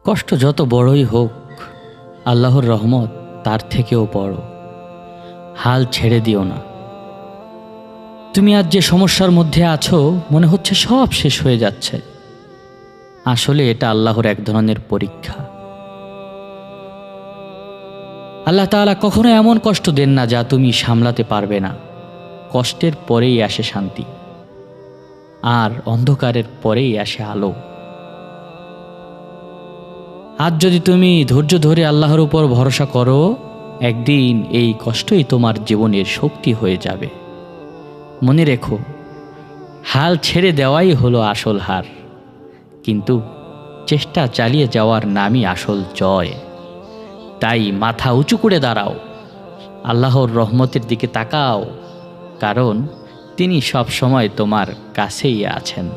কষ্ট যত বড়ই হোক, আল্লাহর রহমত তার থেকেও বড়। হাল ছেড়ে দিও না। তুমি আজ যে সমস্যার মধ্যে আছো, মনে হচ্ছে সব শেষ হয়ে যাচ্ছে। আসলে এটা আল্লাহর এক ধরনের পরীক্ষা। আল্লাহ তাআলা কখনো এমন কষ্ট দেন না যা তুমি সামলাতে পারবে না। কষ্টের পরেই আসে শান্তি, আর অন্ধকারের পরেই আসে আলো। আজ যদি তুমি ধৈর্য ধরে আল্লাহর উপর ভরসা করো, একদিন এই কষ্টই তোমার জীবনের শক্তি হয়ে যাবে। মনে রেখো, হাল ছেড়ে দেওয়াই হলো আসল হার, কিন্তু চেষ্টা চালিয়ে যাওয়ার নামই আসল জয়। তাই মাথা উঁচু করে দাঁড়াও, আল্লাহর রহমতের দিকে তাকাও, কারণ তিনি সব সময় তোমার কাছেই আছেন।